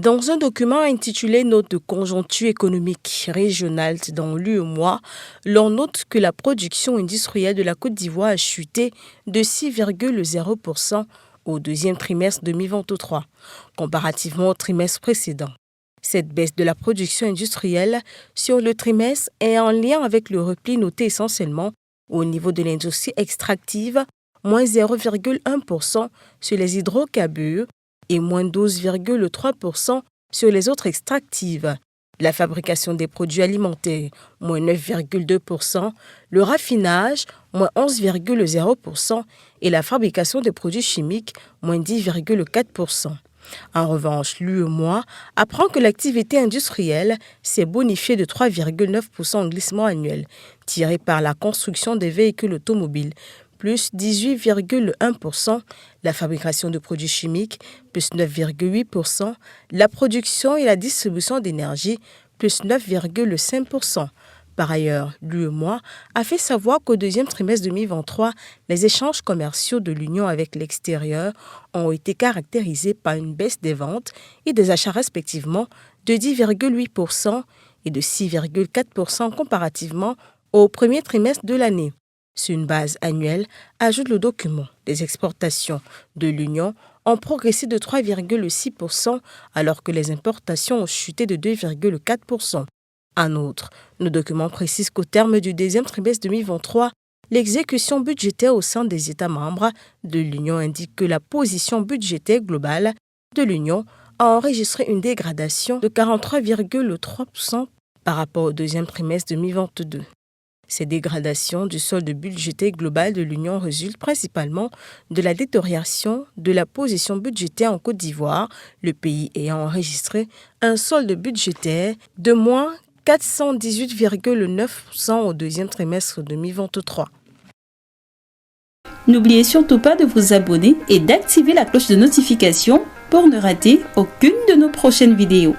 Dans un document intitulé Note de conjoncture économique régionale dans l'UEMOA, l'on note que la production industrielle de la Côte d'Ivoire a chuté de 6,0% au deuxième trimestre 2023, comparativement au trimestre précédent. Cette baisse de la production industrielle sur le trimestre est en lien avec le repli noté essentiellement au niveau de l'industrie extractive, moins 0,1% sur les hydrocarbures et moins 12,3% sur les autres extractives. La fabrication des produits alimentaires, moins 9,2%, le raffinage, moins 11,0% et la fabrication des produits chimiques, moins 10,4%. En revanche, l'UEMOA apprend que l'activité industrielle s'est bonifiée de 3,9% en glissement annuel, tiré par la construction des véhicules automobiles, plus 18,1%, la fabrication de produits chimiques, plus 9,8%, la production et la distribution d'énergie, plus 9,5%. Par ailleurs, l'UEMOA a fait savoir qu'au deuxième trimestre 2023, les échanges commerciaux de l'Union avec l'extérieur ont été caractérisés par une baisse des ventes et des achats respectivement de 10,8% et de 6,4% comparativement au premier trimestre de l'année. Sur une base annuelle, ajoute le document, les exportations de l'Union ont progressé de 3,6% alors que les importations ont chuté de 2,4%. En outre, le document précise qu'au terme du deuxième trimestre 2023, l'exécution budgétaire au sein des États membres de l'Union indique que la position budgétaire globale de l'Union a enregistré une dégradation de 43,3% par rapport au deuxième trimestre 2022. Ces dégradations du solde budgétaire global de l'Union résultent principalement de la détérioration de la position budgétaire en Côte d'Ivoire, le pays ayant enregistré un solde budgétaire de moins 418,9% au deuxième trimestre 2023. N'oubliez surtout pas de vous abonner et d'activer la cloche de notification pour ne rater aucune de nos prochaines vidéos.